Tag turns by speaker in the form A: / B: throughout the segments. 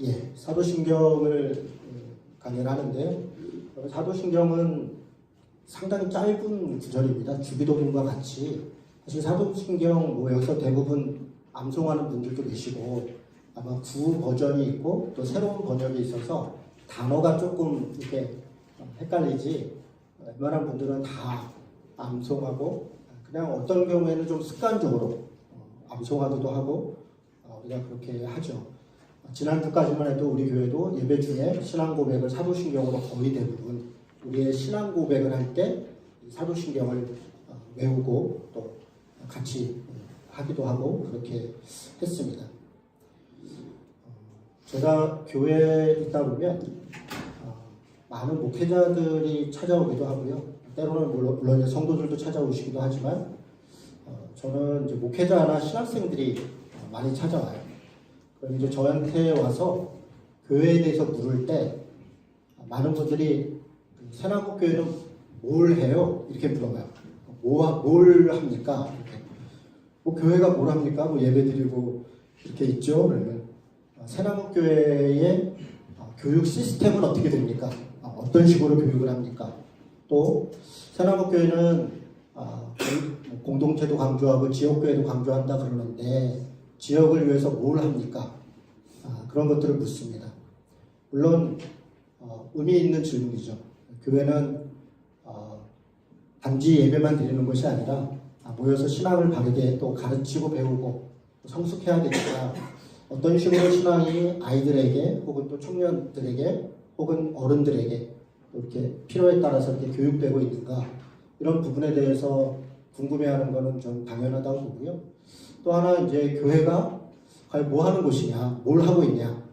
A: 예, 사도신경을 강의를 하는데요. 사도신경은 상당히 짧은 구절입니다. 주기도문과 같이. 사실 사도신경 여기서 대부분 암송하는 분들도 계시고 아마 구 버전이 있고 또 새로운 번역이 있어서 단어가 조금 이렇게 헷갈리지 웬만한 분들은 다 암송하고 그냥 어떤 경우에는 좀 습관적으로 암송하기도 하고 우리가 그렇게 하죠. 지난주까지만 해도 우리 교회도 예배 중에 신앙 고백을 사도신경으로 거의 대부분 우리의 신앙 고백을 할 때 사도신경을 외우고 또 같이 하기도 하고 그렇게 했습니다. 제가 교회에 있다 보면 많은 목회자들이 찾아오기도 하고요. 때로는 물론 성도들도 찾아오시기도 하지만 저는 이제 목회자나 신학생들이 많이 찾아와요. 그럼 이제 저한테 와서 교회에 대해서 물을 때 많은 분들이 새나무교회는 뭘 해요? 이렇게 물어봐요. 뭘 합니까? 이렇게. 뭐 교회가 뭘 합니까? 뭐 예배 드리고 이렇게 있죠. 그러면 새나무교회의 교육 시스템은 어떻게 됩니까? 어떤 식으로 교육을 합니까? 또 새나무교회는 공동체도 강조하고 지역교회도 강조한다 그러는데 지역을 위해서 뭘 합니까? 그런 것들을 묻습니다. 물론 의미 있는 질문이죠. 교회는 단지 예배만 드리는 것이 아니라 모여서 신앙을 바르게 또 가르치고 배우고 성숙해야 되니까 어떤 식으로 신앙이 아이들에게 혹은 또 청년들에게 혹은 어른들에게 이렇게 필요에 따라서 이렇게 교육되고 있는가 이런 부분에 대해서 궁금해하는 것은 좀 당연하다고 보고요. 또 하나 이제 교회가 과연 뭐 하는 곳이냐, 뭘 하고 있냐.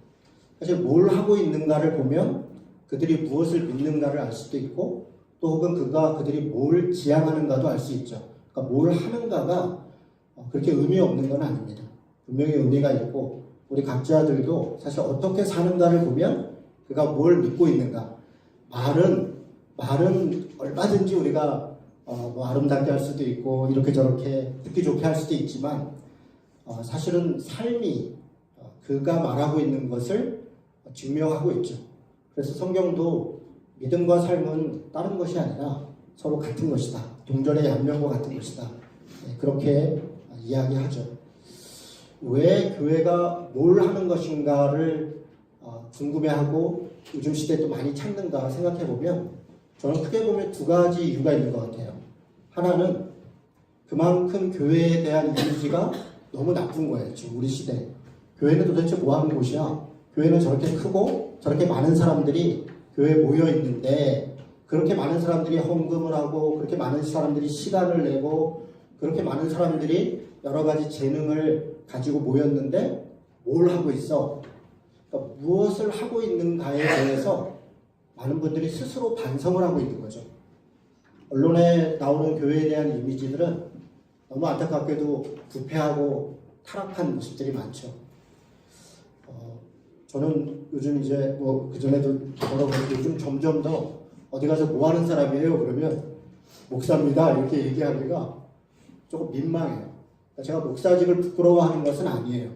A: 사실 뭘 하고 있는가를 보면 그들이 무엇을 믿는가를 알 수도 있고 또 혹은 그들이 뭘 지향하는가도 알 수 있죠. 그러니까 뭘 하는가가 그렇게 의미 없는 건 아닙니다. 분명히 의미가 있고 우리 각자들도 사실 어떻게 사는가를 보면 그가 뭘 믿고 있는가. 말은 얼마든지 우리가 뭐 아름답게 할 수도 있고 이렇게 저렇게 듣기 좋게 할 수도 있지만 사실은 삶이 그가 말하고 있는 것을 증명하고 있죠. 그래서 성경도 믿음과 삶은 다른 것이 아니라 서로 같은 것이다. 동전의 양면과 같은 것이다. 그렇게 이야기하죠. 왜 교회가 뭘 하는 것인가를 궁금해하고 요즘 시대에 또 많이 찾는가 생각해보면 저는 크게 보면 두 가지 이유가 있는 것 같아요. 하나는 그만큼 교회에 대한 이미지가 너무 나쁜 거예요. 지금 우리 시대에. 교회는 도대체 뭐 하는 곳이야? 교회는 저렇게 크고 저렇게 많은 사람들이 교회에 모여 있는데 그렇게 많은 사람들이 헌금을 하고 그렇게 많은 사람들이 시간을 내고 그렇게 많은 사람들이 여러 가지 재능을 가지고 모였는데 뭘 하고 있어? 그러니까 무엇을 하고 있는가에 대해서 많은 분들이 스스로 반성을 하고 있는 거죠. 언론에 나오는 교회에 대한 이미지들은 너무 안타깝게도 부패하고 타락한 모습들이 많죠. 저는 요즘 이제 뭐 그전에도 여러 번 요즘 점점 더 어디 가서 뭐 하는 사람이에요? 그러면 목사입니다. 이렇게 얘기하기가 조금 민망해요. 그러니까 제가 목사직을 부끄러워하는 것은 아니에요.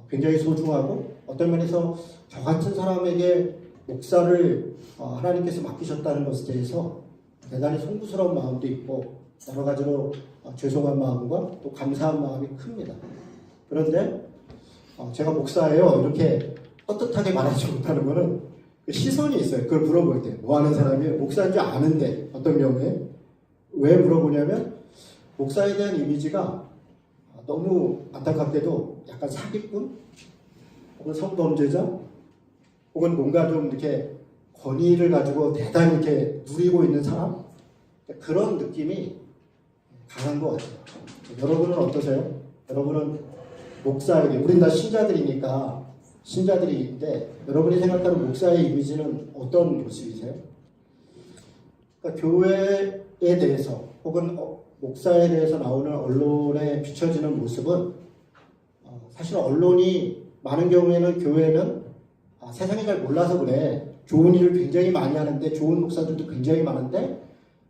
A: 굉장히 소중하고 어떤 면에서 저 같은 사람에게 목사를 하나님께서 맡기셨다는 것에 대해서 대단히 송구스러운 마음도 있고 여러 가지로 죄송한 마음과 또 감사한 마음이 큽니다. 그런데 제가 목사예요 이렇게 떳떳하게 말하지 못하는 것은 시선이 있어요. 그걸 물어볼 때 뭐 하는 사람이에요? 목사인 줄 아는데 어떤 경우에 왜 물어보냐면 목사에 대한 이미지가 너무 안타깝게도 약간 사기꾼 혹은 성범죄자 혹은 뭔가 좀 이렇게 권위를 가지고 대단히 이렇게 누리고 있는 사람 그런 느낌이 강한 것 같아요. 여러분은 어떠세요? 여러분은 목사에게 우린 다 신자들인데 여러분이 생각하는 목사의 이미지는 어떤 모습이세요? 그러니까 교회에 대해서 혹은 목사에 대해서 나오는 언론에 비춰지는 모습은 사실 언론이 많은 경우에는 교회는 세상이 잘 몰라서 그래. 좋은 일을 굉장히 많이 하는데 좋은 목사들도 굉장히 많은데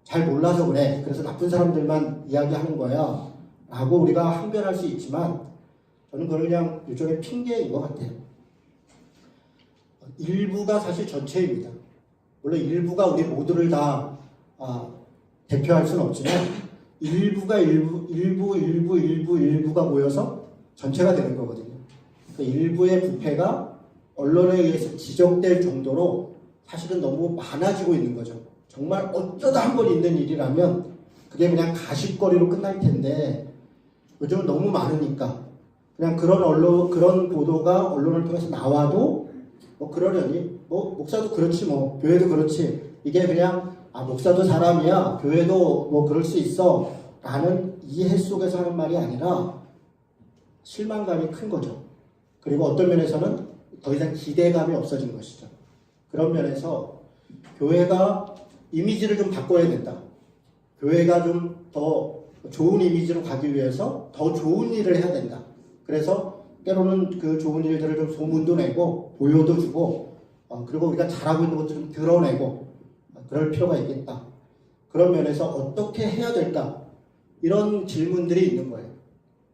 A: 잘 몰라서 그래. 그래서 나쁜 사람들만 이야기하는 거야. 라고 우리가 항변할 수 있지만 저는 그걸 그냥 일종의 핑계인 것 같아요. 일부가 사실 전체입니다. 물론 일부가 우리 모두를 다 대표할 수는 없지만 일부가 일부가 모여서 전체가 되는 거거든요. 그 일부의 부패가 언론에 의해서 지적될 정도로 사실은 너무 많아지고 있는 거죠. 정말 어쩌다 한 번 있는 일이라면 그게 그냥 가십거리로 끝날 텐데 요즘은 너무 많으니까 그냥 그런 보도가 언론을 통해서 나와도 뭐 그러려니 목사도 그렇지 교회도 그렇지 이게 그냥 목사도 사람이야 교회도 뭐 그럴 수 있어 라는 이해 속에서 하는 말이 아니라 실망감이 큰 거죠. 그리고 어떤 면에서는 더 이상 기대감이 없어진 것이죠. 그런 면에서 교회가 이미지를 좀 바꿔야 된다. 교회가 좀 더 좋은 이미지로 가기 위해서 더 좋은 일을 해야 된다. 그래서 때로는 그 좋은 일들을 좀 소문도 내고 보여도 주고 그리고 우리가 잘하고 있는 것도 좀 드러내고 그럴 필요가 있겠다. 그런 면에서 어떻게 해야 될까? 이런 질문들이 있는 거예요.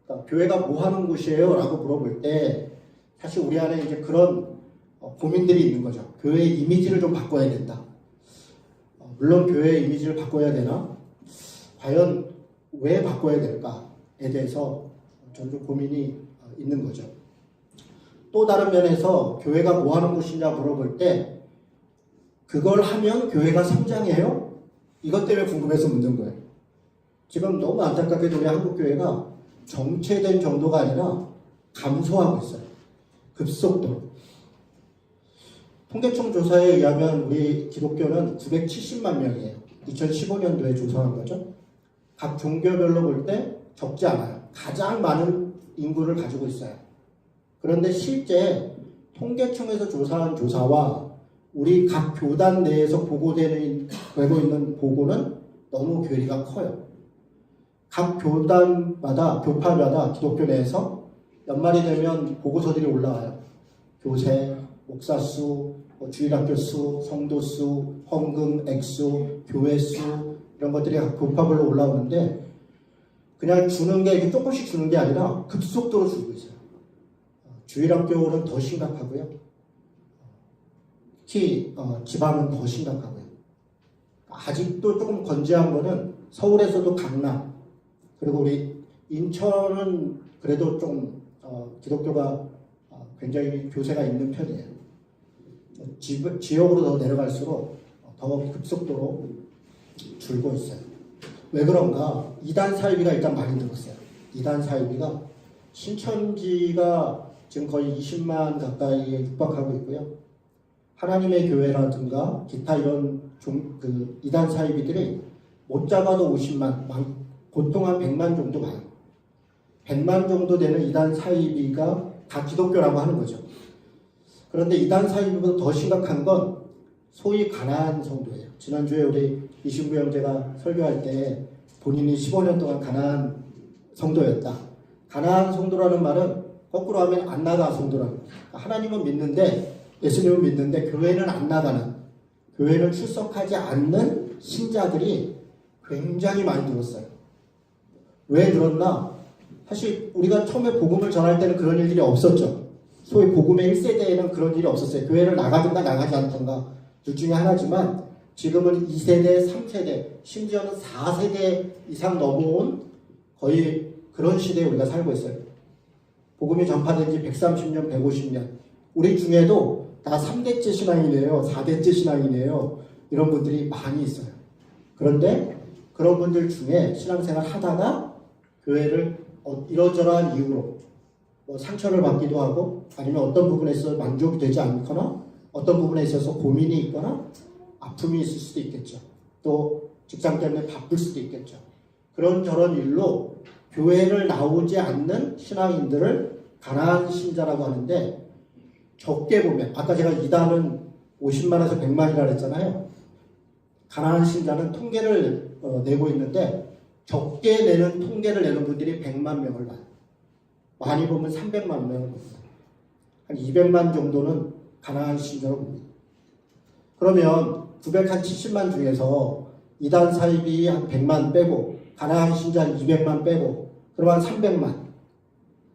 A: 그러니까 교회가 뭐 하는 곳이에요? 라고 물어볼 때 사실 우리 안에 이제 그런 고민들이 있는 거죠. 교회의 이미지를 좀 바꿔야 된다. 물론 교회의 이미지를 바꿔야 되나? 과연 왜 바꿔야 될까에 대해서 좀 고민이 있는 거죠. 또 다른 면에서 교회가 뭐 하는 곳이냐 물어볼 때 그걸 하면 교회가 성장해요? 이것 때문에 궁금해서 묻는 거예요. 지금 너무 안타깝게도 우리 한국교회가 정체된 정도가 아니라 감소하고 있어요. 급속도로. 통계청 조사에 의하면 우리 기독교는 970만 명이에요. 2015년도에 조사한 거죠. 각 종교별로 볼 때 적지 않아요. 가장 많은 인구를 가지고 있어요. 그런데 실제 통계청에서 조사한 조사와 우리 각 교단 내에서 보고되고 있는 보고는 너무 괴리가 커요. 각 교단마다, 교파마다 기독교 내에서 연말이 되면 보고서들이 올라와요. 교세, 목사 수, 주일학교 수, 성도 수, 헌금 액수, 교회 수 이런 것들이 각 교파별로 올라오는데 그냥 주는 게 이렇게 조금씩 주는 게 아니라 급속도로 주고 있어요. 주일학교는 더 심각하고요. 특히 지방은 더 심각하고요. 아직도 조금 건재한 거는 서울에서도 강남 그리고 우리 인천은 그래도 좀 기독교가 굉장히 교세가 있는 편이에요. 지역으로 더 내려갈수록 더 급속도로 줄고 있어요. 왜 그런가? 이단 사이비가 일단 많이 늘었어요. 이단 사이비가 신천지가 지금 거의 20만 가까이에 육박하고 있고요. 하나님의 교회라든가 기타 이런 이단 사이비들이 못 잡아도 50만, 보통 한 100만 정도 많아요. 100만 정도 되는 이단 사이비가 다 기독교라고 하는 거죠. 그런데 이단 사이비보다 더 심각한 건 소위 가나안 성도예요. 지난주에 우리 이신구 형제가 설교할 때 본인이 15년 동안 가나안 성도였다. 가나안 성도라는 말은 거꾸로 하면 안 나가 성도라는 거예요. 하나님은 믿는데 예수님은 믿는데 교회는 안 나가는 교회를 출석하지 않는 신자들이 굉장히 많이 늘었어요. 왜 늘었나? 사실 우리가 처음에 복음을 전할 때는 그런 일들이 없었죠. 소위 복음의 1세대에는 그런 일이 없었어요. 교회를 나가든가 나가지 않던가 둘 중에 하나지만 지금은 2세대, 3세대, 심지어는 4세대 이상 넘어온 거의 그런 시대에 우리가 살고 있어요. 복음이 전파된 지 130년, 150년. 우리 중에도 다 3대째 신앙이네요. 4대째 신앙이네요. 이런 분들이 많이 있어요. 그런데 그런 분들 중에 신앙생활 하다가 교회를 이러저러한 이유로 상처를 받기도 하고 아니면 어떤 부분에 있어서 만족이 되지 않거나 어떤 부분에 있어서 고민이 있거나 아픔이 있을 수도 있겠죠. 또 직장 때문에 바쁠 수도 있겠죠. 그런 저런 일로 교회를 나오지 않는 신앙인들을 가난한 신자라고 하는데 적게 보면 아까 제가 이단은 50만에서 100만이라고 했잖아요. 가난한 신자는 통계를 내고 있는데 적게 내는 통계를 내는 분들이 100만 명을 봐요. 많이 보면 300만 명을 봅니다. 한 200만 정도는 가난한 신자로 봅니다. 그러면 970만 중에서 이단 사입이 한 100만 빼고 가난한 신자 한 200만 빼고 그러면 한 300만.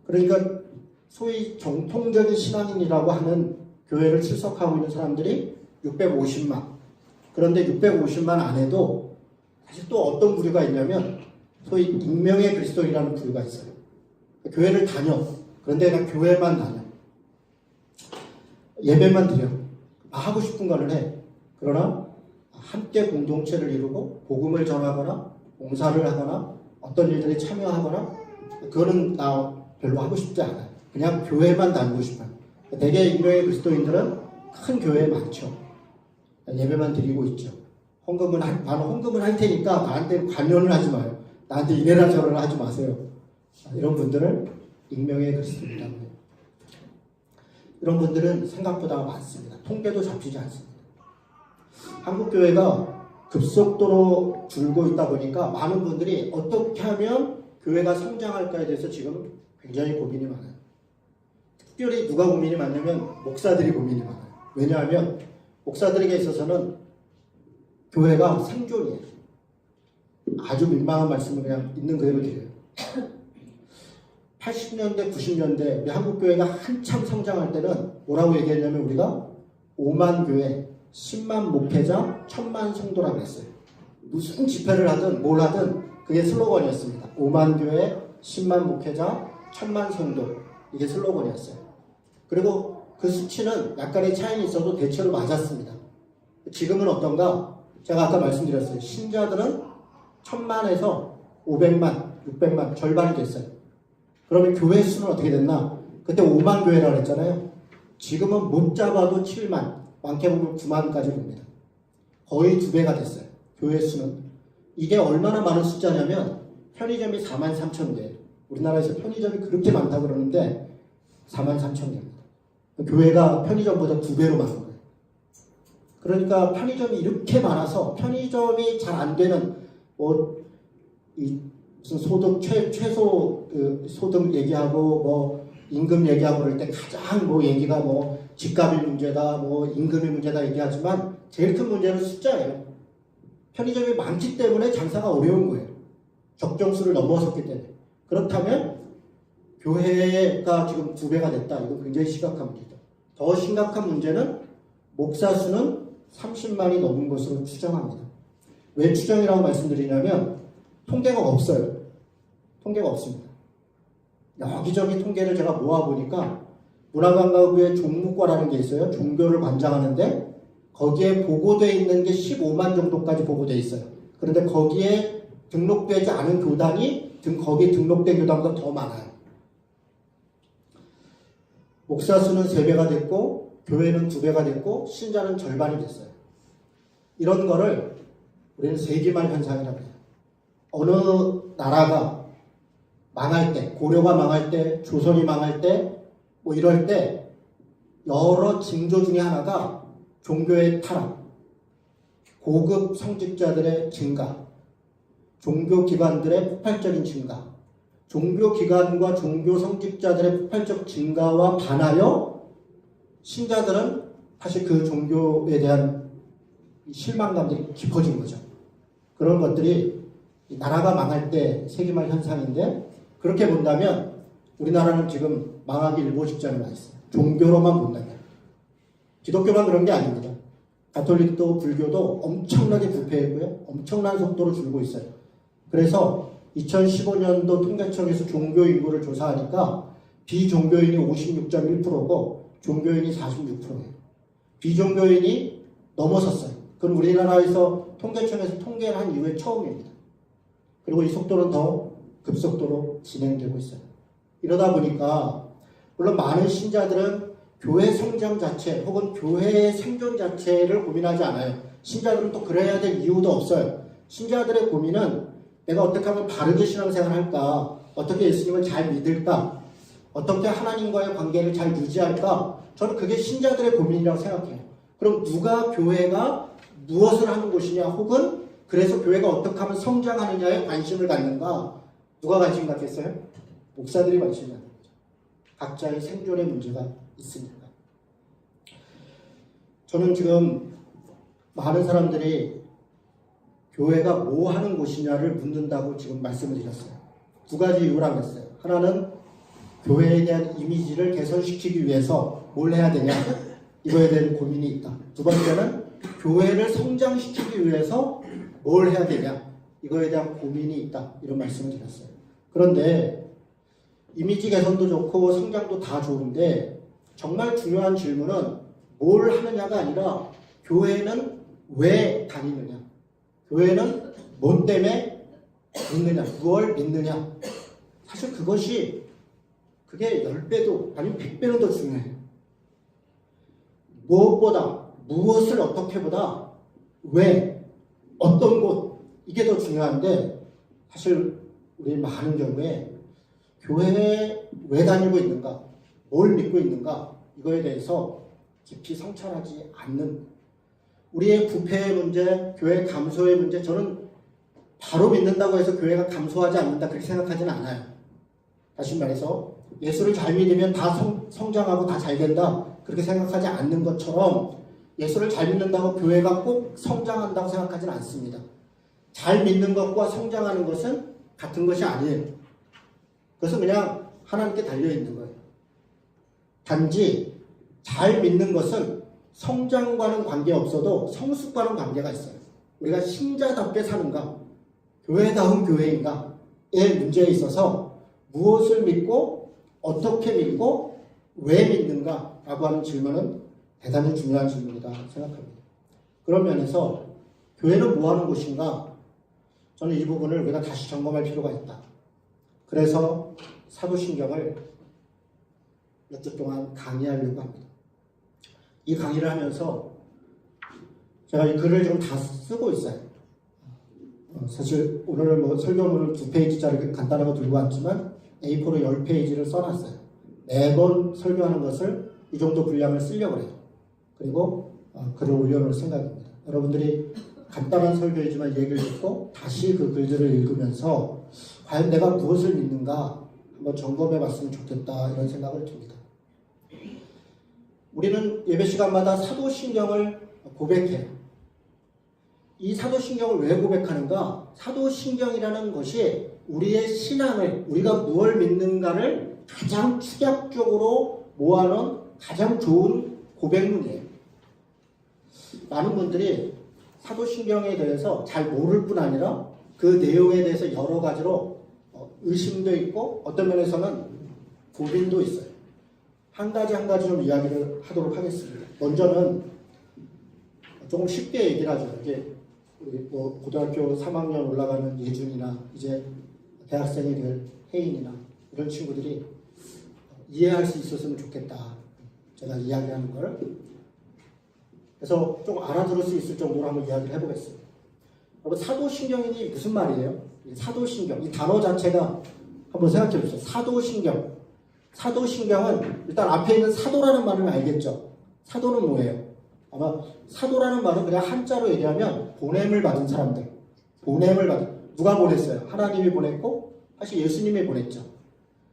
A: 그러니까 소위 정통적인 신앙인이라고 하는 교회를 출석하고 있는 사람들이 650만. 그런데 650만 안에도 사실 또 어떤 부류가 있냐면 소위 익명의 그리스도인이라는 부류가 있어요. 교회를 다녀. 그런데 그냥 교회만 다녀. 예배만 드려. 하고 싶은 거를 해. 그러나 함께 공동체를 이루고 복음을 전하거나 봉사를 하거나 어떤 일들에 참여하거나 그거는 나 별로 하고 싶지 않아요. 그냥 교회만 다니고 싶어요. 대개 익명의 그리스도인들은 큰 교회에 많죠. 예배만 드리고 있죠. 나는 헌금을 할 테니까 나한테 관여를 하지 마요. 나한테 이래라 저래라 하지 마세요. 이런 분들을 익명의 그리스도인이라고 해요. 이런 분들은 생각보다 많습니다. 통계도 잡히지 않습니다. 한국 교회가 급속도로 줄고 있다 보니까 많은 분들이 어떻게 하면 교회가 성장할까에 대해서 지금 굉장히 고민이 많아요. 특별히 누가 고민이 많냐면 목사들이 고민이 많아요. 왜냐하면 목사들에게 있어서는 교회가 생존이에요. 아주 민망한 말씀을 그냥 있는 그대로 드려요. 80년대, 90년대 우리 한국 교회가 한참 성장할 때는 뭐라고 얘기했냐면 우리가 5만 교회, 10만 목회자, 1000만 성도라고 했어요. 무슨 집회를 하든 뭘 하든 그게 슬로건이었습니다. 5만 교회, 10만 목회자, 1000만 성도. 이게 슬로건이었어요. 그리고 그 수치는 약간의 차이는 있어도 대체로 맞았습니다. 지금은 어떤가? 제가 아까 말씀드렸어요. 신자들은 1000만에서 500만, 600만 절반이 됐어요. 그러면 교회 수는 어떻게 됐나? 그때 5만 교회라고 했잖아요. 지금은 못 잡아도 7만, 많게 보면 9만까지 봅니다. 거의 2배가 됐어요. 교회 수는. 이게 얼마나 많은 숫자냐면 편의점이 43,000개. 우리나라에서 편의점이 그렇게 많다고 그러는데 43,000개입니다. 교회가 편의점보다 2배로 많은 거예요. 그러니까 편의점이 이렇게 많아서 편의점이 잘 안 되는 무슨 소득 최소 소득 얘기하고 임금 얘기하고 그럴 때 가장 얘기가 집값이 문제다 임금이 문제다 얘기하지만 제일 큰 문제는 숫자예요. 편의점이 많기 때문에 장사가 어려운 거예요. 적정수를 넘어섰기 때문에. 그렇다면 교회가 지금 2배가 됐다. 이건 굉장히 심각한 문제죠. 더 심각한 문제는 목사 수는 30만이 넘은 것으로 추정합니다. 왜 추정이라고 말씀드리냐면 통계가 없어요. 통계가 없습니다. 여기저기 통계를 제가 모아보니까 문화관광부의 종무과라는 게 있어요. 종교를 관장하는데 거기에 보고되어 있는 게 15만 정도까지 보고되어 있어요. 그런데 거기에 등록되지 않은 교단이 거기에 등록된 교단보다 더 많아요. 목사 수는 3배가 됐고 교회는 2배가 됐고 신자는 절반이 됐어요. 이런 거를 우리는 세기말 현상이라고 해요. 어느 나라가 망할 때, 고려가 망할 때, 조선이 망할 때, 이럴 때 여러 징조 중에 하나가 종교의 타락, 고급 성직자들의 증가, 종교기관들의 폭발적인 증가, 종교기관과 종교 성직자들의 폭발적 증가와 반하여 신자들은 사실 그 종교에 대한 실망감들이 깊어진 거죠. 그런 것들이 나라가 망할 때 세기말 현상인데 그렇게 본다면 우리나라는 지금 망하기 일보 직전에 와 있어요. 종교로만 본다면. 기독교만 그런 게 아닙니다. 가톨릭도 불교도 엄청나게 부패했고요. 엄청난 속도로 줄고 있어요. 그래서 2015년도 통계청에서 종교 인구를 조사하니까 비종교인이 56.1%고 종교인이 46%예요. 비종교인이 넘어섰어요. 그럼 우리나라에서 통계청에서 통계를 한 이후에 처음입니다. 그리고 이 속도는 더 급속도로 진행되고 있어요. 이러다 보니까 물론 많은 신자들은 교회 성장 자체 혹은 교회의 생존 자체를 고민하지 않아요. 신자들은 또 그래야 될 이유도 없어요. 신자들의 고민은 내가 어떻게 하면 바르게 신앙생활을 할까? 어떻게 예수님을 잘 믿을까? 어떻게 하나님과의 관계를 잘 유지할까? 저는 그게 신자들의 고민이라고 생각해요. 그럼 누가 교회가 무엇을 하는 곳이냐 혹은 그래서 교회가 어떻게 하면 성장하느냐에 관심을 갖는가? 누가 관심 갖겠어요? 목사들이 관심 갖는 거죠. 각자의 생존의 문제가 있으니까. 저는 지금 많은 사람들이 교회가 뭐 하는 곳이냐를 묻는다고 지금 말씀을 드렸어요. 2가지 이유라고 했어요. 하나는 교회에 대한 이미지를 개선시키기 위해서 뭘 해야 되냐? 이거에 대한 고민이 있다. 두 번째는 교회를 성장시키기 위해서 뭘 해야 되냐, 이거에 대한 고민이 있다. 이런 말씀을 드렸어요. 그런데 이미지 개선도 좋고 성장도 다 좋은데 정말 중요한 질문은 뭘 하느냐가 아니라 교회는 왜 다니느냐, 교회는 뭐 때문에 믿느냐, 무엇을 믿느냐. 사실 그게 10배도 아니면 100배는 더 중요해요. 무엇보다, 무엇을 어떻게 보다 왜, 어떤 곳, 이게 더 중요한데 사실 우리 많은 경우에 교회에 왜 다니고 있는가, 뭘 믿고 있는가, 이거에 대해서 깊이 성찰하지 않는, 우리의 부패의 문제, 교회 감소의 문제, 저는 바로 믿는다고 해서 교회가 감소하지 않는다 그렇게 생각하지는 않아요. 다시 말해서 예수를 잘 믿으면 다 성장하고 다 잘 된다 그렇게 생각하지 않는 것처럼 예수를 잘 믿는다고 교회가 꼭 성장한다고 생각하지는 않습니다. 잘 믿는 것과 성장하는 것은 같은 것이 아니에요. 그것은 그냥 하나님께 달려있는 거예요. 단지 잘 믿는 것은 성장과는 관계없어도 성숙과는 관계가 있어요. 우리가 신자답게 사는가, 교회다운 교회인가의 문제에 있어서 무엇을 믿고 어떻게 믿고 왜 믿는가라고 하는 질문은 대단히 중요한 질문이다 생각합니다. 그런 면에서 교회는 뭐 하는 곳인가, 저는 이 부분을 우리가 다시 점검할 필요가 있다. 그래서 사도신경을 몇 주 동안 강의하려고 합니다. 이 강의를 하면서 제가 이 글을 좀 다 쓰고 있어요. 사실 오늘 뭐 설교문을 2페이지짜리 간단한 거 들고 왔지만 A4로 10페이지를 써놨어요. 매번 설교하는 것을 이 정도 분량을 쓰려고 해요. 그리고 글을 올려놓을 생각입니다. 여러분들이 간단한 설교이지만 얘기를 듣고 다시 그 글들을 읽으면서 과연 내가 무엇을 믿는가 한번 점검해 봤으면 좋겠다 이런 생각을 듭니다. 우리는 예배 시간마다 사도신경을 고백해요. 이 사도신경을 왜 고백하는가? 사도신경이라는 것이 우리의 신앙을, 우리가 무엇을 믿는가를 가장 축약적으로 모아놓은 가장 좋은 고백문이에요. 많은 분들이 사도신경에 대해서 잘 모를 뿐 아니라 그 내용에 대해서 여러 가지로 의심도 있고 어떤 면에서는 고민도 있어요. 한 가지 좀 이야기를 하도록 하겠습니다. 먼저는 조금 쉽게 얘기를 하죠. 이게 우리 뭐 고등학교 3학년 올라가는 예준이나 이제 대학생이 될 혜인이나 이런 친구들이 이해할 수 있었으면 좋겠다. 제가 이야기하는 걸. 그래서 좀 알아들을 수 있을 정도로 한번 이야기를 해보겠습니다. 여러분, 사도신경이 무슨 말이에요? 사도신경, 이 단어 자체가 한번 생각해 보세요. 사도신경. 사도신경은 일단 앞에 있는 사도라는 말을 알겠죠? 사도는 뭐예요? 아마 사도라는 말은 그냥 한자로 얘기하면 보냄을 받은 사람들. 보냄을 받은. 누가 보냈어요? 하나님이 보냈고 사실 예수님이 보냈죠.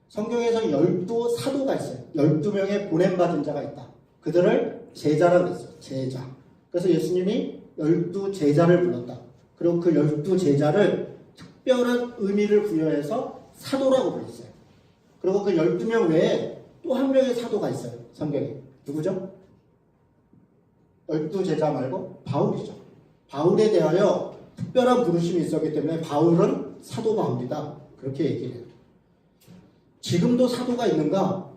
A: 성경에서 12사도가 있어요. 12명의 보냄받은 자가 있다. 그들을 제자라고 했어요. 제자. 그래서 예수님이 12제자를 불렀다. 그리고 그 12제자를 특별한 의미를 부여해서 사도라고 불렀어요. 그리고 그 12명 외에 또 한 명의 사도가 있어요. 성경에. 누구죠? 12제자 말고 바울이죠. 바울에 대하여 특별한 부르심이 있었기 때문에 바울은 사도 바울이다. 그렇게 얘기를 해요. 지금도 사도가 있는가?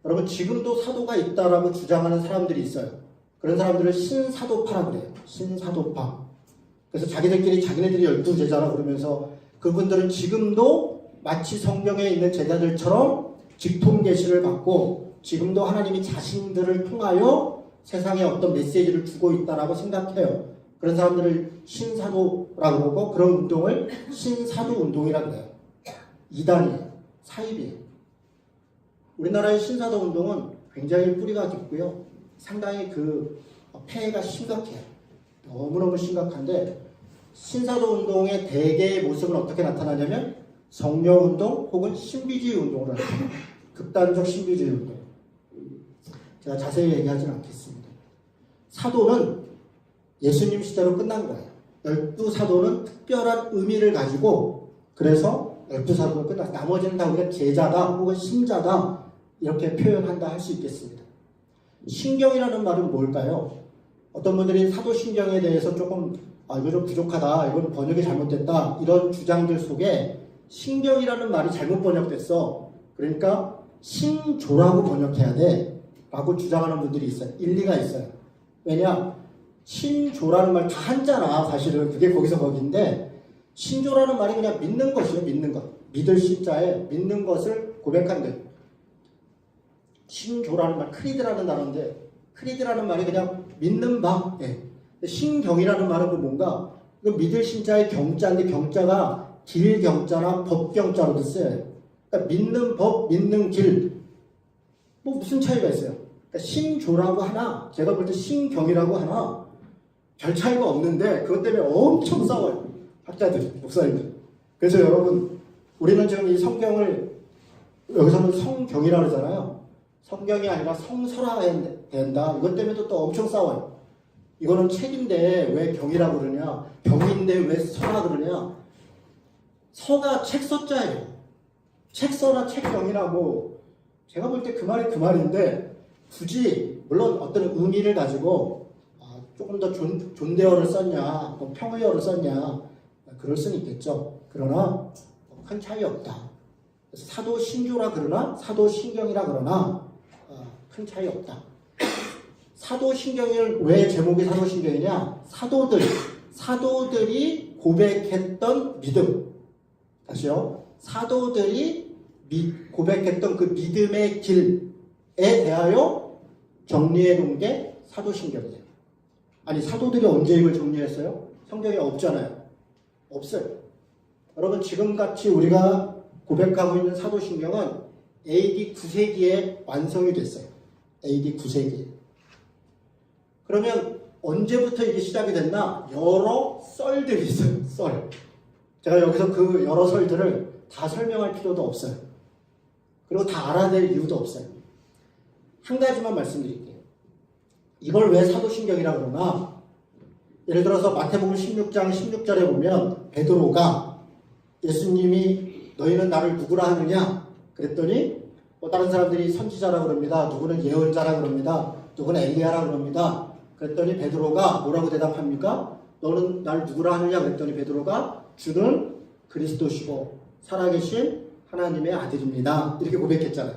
A: 여러분, 지금도 사도가 있다라고 주장하는 사람들이 있어요. 그런 사람들을 신사도파라고 그래요. 신사도파. 그래서 자기네들이 12제자라고 그러면서 그분들은 지금도 마치 성경에 있는 제자들처럼 직통 계시를 받고 지금도 하나님이 자신들을 통하여 세상에 어떤 메시지를 주고 있다라고 생각해요. 그런 사람들을 신사도라고 그러고 그런 운동을 신사도 운동이라고 해요. 이단이에요. 사입이에요. 우리나라의 신사도 운동은 굉장히 뿌리가 깊고요. 상당히 그 폐해가 심각해요. 너무너무 심각한데 신사도 운동의 대개의 모습은 어떻게 나타나냐면 성령운동 혹은 신비주의 운동으로 나타나요. 극단적 신비주의 운동. 제가 자세히 얘기하지는 않겠습니다. 사도는 예수님 시대로 끝난 거예요. 12사도는 특별한 의미를 가지고 그래서 12사도는 끝났어요. 나머지는 다 우리가 제자다 혹은 신자다 이렇게 표현한다 할 수 있겠습니다. 신경이라는 말은 뭘까요? 어떤 분들이 사도신경에 대해서 조금 이거 좀 부족하다, 이건 번역이 잘못됐다, 이런 주장들 속에 신경이라는 말이 잘못 번역됐어. 그러니까 신조라고 번역해야 돼 라고 주장하는 분들이 있어요. 일리가 있어요. 왜냐? 신조라는 말 다 한자나 사실은 그게 거기서 거기인데, 신조라는 말이 그냥 믿는 것이에요. 믿는 것. 믿을 신자에 믿는 것을 고백한 것. 신조라는 말, 크리드라는 단어인데, 크리드라는 말이 그냥 믿는 바. 예. 신경이라는 말은 그 뭔가, 그 믿을 신자의 경자인데, 경자가 길경자나 법경자로도 쓰여요. 그러니까 믿는 법, 믿는 길. 뭐 무슨 차이가 있어요? 그러니까 신조라고 하나, 제가 볼 때 신경이라고 하나, 별 차이가 없는데, 그것 때문에 엄청 싸워요. 학자들, 목사님들. 그래서 여러분, 우리는 지금 이 성경을, 여기서는 성경이라고 그러잖아요. 성경이 아니라 성서라 된다. 이것 때문에도 또 엄청 싸워요. 이거는 책인데 왜 경이라고 그러냐? 경인데 왜 서라 그러냐? 서가 책 서자예요. 책 서나 책 경이나 뭐, 제가 볼 때 그 말이 그 말인데, 굳이, 물론 어떤 의미를 가지고, 조금 더 존대어를 썼냐, 뭐 평의어를 썼냐, 그럴 수는 있겠죠. 그러나 큰 차이 없다. 그래서 사도신조라 그러나 사도신경이라 그러나 큰 차이 없다. 사도신경을 왜 제목이 사도신경이냐? 사도들이 고백했던 믿음. 다시요. 사도들이 고백했던 그 믿음의 길에 대하여 정리해 놓은 게 사도신경이에요. 아니, 사도들이 언제 이걸 정리했어요? 성경에 없잖아요. 없어요. 여러분, 지금같이 우리가 고백하고 있는 사도신경은 AD 9세기에 완성이 됐어요. AD 9세기에. 그러면 언제부터 이게 시작이 됐나? 여러 썰들이 있어요. 썰. 제가 여기서 그 여러 썰들을 다 설명할 필요도 없어요. 그리고 다 알아야 될 이유도 없어요. 한 가지만 말씀드릴게요. 이걸 왜 사도신경이라 그러나? 예를 들어서 마태복음 16장 16절에 보면 베드로가 예수님이 너희는 나를 누구라 하느냐? 그랬더니 다른 사람들이 선지자라 그럽니다. 누구는 예언자라 그럽니다. 누구는 엘리야라 그럽니다. 그랬더니 베드로가 뭐라고 대답합니까? 너는 나를 누구라 하느냐? 그랬더니 베드로가 주는 그리스도시고 살아계신 하나님의 아들입니다. 이렇게 고백했잖아요.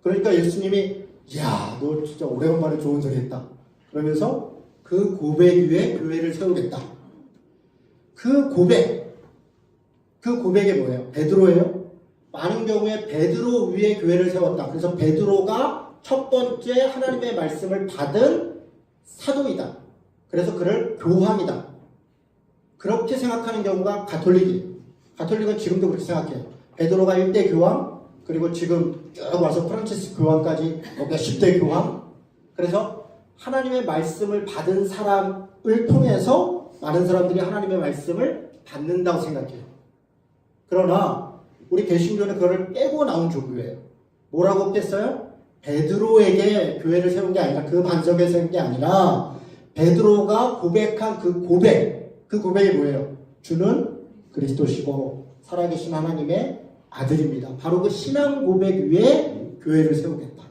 A: 그러니까 예수님이 야, 너 진짜 오래간만에 좋은 소리 했다. 그러면서 그 고백 위에 교회를 세우겠다. 그 고백이 뭐예요? 베드로예요? 많은 경우에 베드로 위에 교회를 세웠다. 그래서 베드로가 첫 번째 하나님의 말씀을 받은 사도이다. 그래서 그를 교황이다. 그렇게 생각하는 경우가 가톨릭이에요. 가톨릭은 지금도 그렇게 생각해요. 베드로가 1대 교황, 그리고 지금 쭉 와서 프란치스 교황까지 몇십 대 교황. 그래서 하나님의 말씀을 받은 사람을 통해서 많은 사람들이 하나님의 말씀을 받는다고 생각해요. 그러나 우리 개신교는 그걸 깨고 나온 종교예요. 뭐라고 깼어요? 베드로에게 교회를 세운 게 아니라, 그 반석에 세운 게 아니라 베드로가 고백한 그 고백이 뭐예요? 주는 그리스도시고 살아계신 하나님의 아들입니다. 바로 그 신앙 고백 위에 교회를 세우겠다.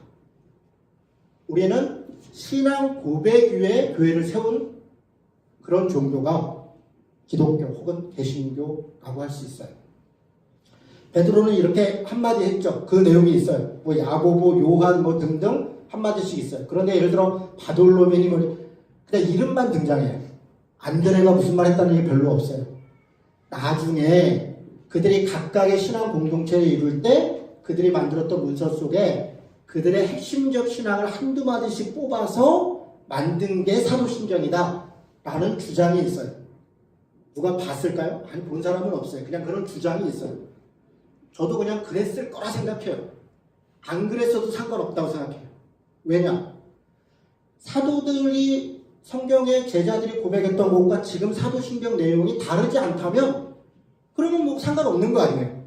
A: 우리는 신앙 고백 위에 교회를 세운 그런 종교가 기독교 혹은 개신교라고 할 수 있어요. 베드로는 이렇게 한마디 했죠. 그 내용이 있어요. 뭐 야고보, 요한 뭐 등등 한마디씩 있어요. 그런데 예를 들어 바돌로메니 그냥 이름만 등장해요. 안드레가 무슨 말 했다는 게 별로 없어요. 나중에 그들이 각각의 신앙 공동체를 이룰 때 그들이 만들었던 문서 속에 그들의 핵심적 신앙을 한두 마디씩 뽑아서 만든 게 사도신경이다 라는 주장이 있어요. 누가 봤을까요? 아니, 본 사람은 없어요. 그냥 그런 주장이 있어요. 저도 그냥 그랬을 거라 생각해요. 안 그랬어도 상관없다고 생각해요. 왜냐? 사도들이 성경의 제자들이 고백했던 것과 지금 사도신경 내용이 다르지 않다면 그러면 뭐 상관없는 거 아니에요.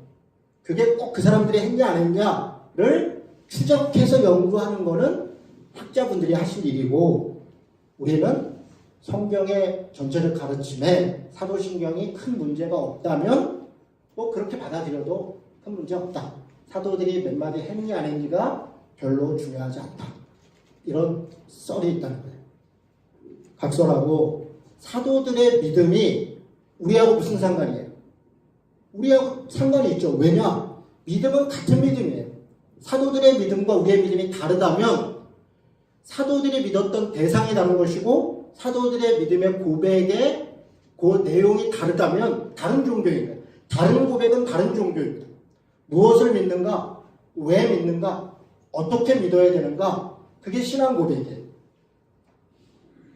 A: 그게 꼭 그 사람들이 했냐 안 했냐를 추적해서 연구하는 거는 학자분들이 하실 일이고, 우리는 성경의 전체적 가르침에 사도신경이 큰 문제가 없다면 뭐 그렇게 받아들여도 큰 문제 없다. 사도들이 몇 마디 했냐 안 했냐가 별로 중요하지 않다. 이런 썰이 있다는 거예요. 각설하고 사도들의 믿음이 우리하고 무슨 상관이에요? 우리하고 상관이 있죠. 왜냐? 믿음은 같은 믿음이에요. 사도들의 믿음과 우리의 믿음이 다르다면 사도들이 믿었던 대상이 다른 것이고 사도들의 믿음의 고백의 그 내용이 다르다면 다른 종교입니다. 다른 고백은 다른 종교입니다. 무엇을 믿는가? 왜 믿는가? 어떻게 믿어야 되는가? 그게 신앙 고백이에요.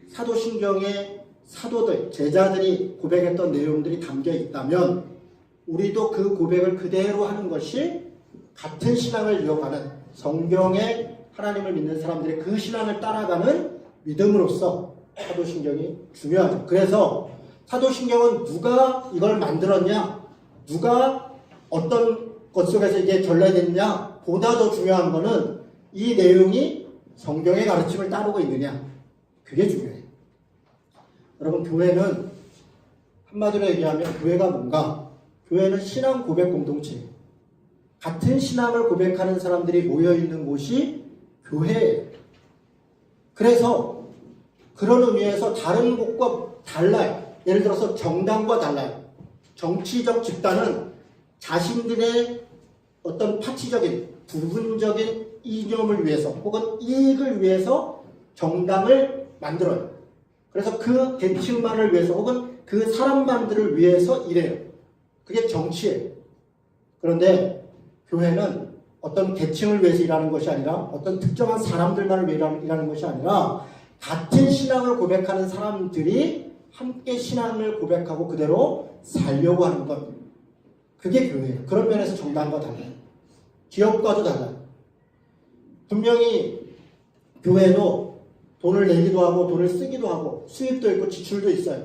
A: 사도신경에 사도들, 제자들이 고백했던 내용들이 담겨 있다면 우리도 그 고백을 그대로 하는 것이 같은 신앙을 이어가는 성경에 하나님을 믿는 사람들의 그 신앙을 따라가는 믿음으로서 사도신경이 중요하죠. 그래서 사도신경은 누가 이걸 만들었냐, 누가 어떤 것 속에서 이게 전래됐냐 보다 더 중요한 거는 이 내용이 성경의 가르침을 따르고 있느냐, 그게 중요해요. 여러분, 교회는 한마디로 얘기하면 교회가 뭔가? 교회는 신앙 고백 공동체예요. 같은 신앙을 고백하는 사람들이 모여있는 곳이 교회예요. 그래서 그런 의미에서 다른 곳과 달라요. 예를 들어서 정당과 달라요. 정치적 집단은 자신들의 어떤 파치적인 부분적인 이념을 위해서 혹은 이익을 위해서 정당을 만들어요. 그래서 그 계층만을 위해서 혹은 그 사람만들을 위해서 일해요. 그게 정치예요. 그런데 교회는 어떤 계층을 위해서 일하는 것이 아니라 어떤 특정한 사람들만을 위해서 일하는 것이 아니라 같은 신앙을 고백하는 사람들이 함께 신앙을 고백하고 그대로 살려고 하는 것, 그게 교회예요. 그런 면에서 정당과 달라요. 기업과도 달라요. 분명히 교회도 돈을 내기도 하고 돈을 쓰기도 하고 수입도 있고 지출도 있어요.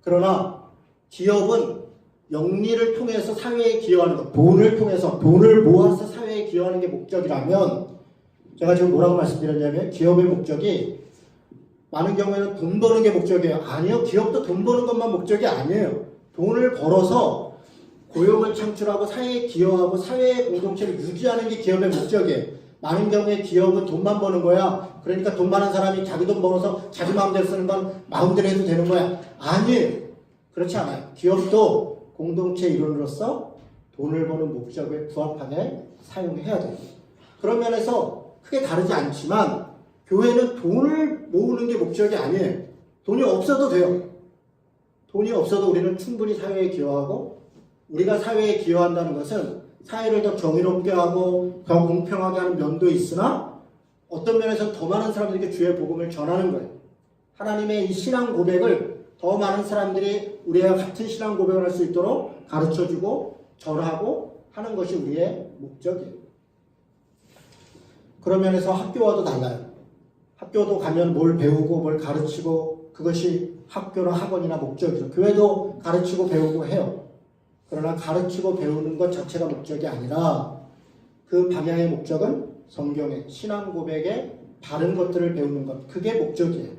A: 그러나 기업은 영리를 통해서 사회에 기여하는 것, 돈을 통해서 돈을 모아서 사회에 기여하는 게 목적이라면, 제가 지금 뭐라고 말씀드렸냐면 기업의 목적이 많은 경우에는 돈 버는 게 목적이에요. 아니요. 기업도 돈 버는 것만 목적이 아니에요. 돈을 벌어서 고용을 창출하고 사회에 기여하고 사회의 공동체를 유지하는 게 기업의 목적이에요. 많은 경우에 기업은 돈만 버는 거야. 그러니까 돈 많은 사람이 자기 돈 벌어서 자기 마음대로 쓰는 건 마음대로 해도 되는 거야. 아니에요. 그렇지 않아요. 기업도 공동체 일원으로서 돈을 버는 목적에 부합하게 사용해야 돼요. 그런 면에서 크게 다르지 않지만 교회는 돈을 모으는 게 목적이 아니에요. 돈이 없어도 돼요. 돈이 없어도 우리는 충분히 사회에 기여하고, 우리가 사회에 기여한다는 것은 사회를 더 정의롭게 하고 더 공평하게 하는 면도 있으나 어떤 면에서 더 많은 사람들에게 주의 복음을 전하는 거예요. 하나님의 이 신앙 고백을 더 많은 사람들이 우리와 같은 신앙 고백을 할 수 있도록 가르쳐주고 전하고 하는 것이 우리의 목적이에요. 그런 면에서 학교와도 달라요. 학교도 가면 뭘 배우고 뭘 가르치고 그것이 학교나 학원이나 목적이죠. 교회도 가르치고 배우고 해요. 그러나 가르치고 배우는 것 자체가 목적이 아니라 그 방향의 목적은 성경의 신앙 고백의 바른 것들을 배우는 것, 그게 목적이에요.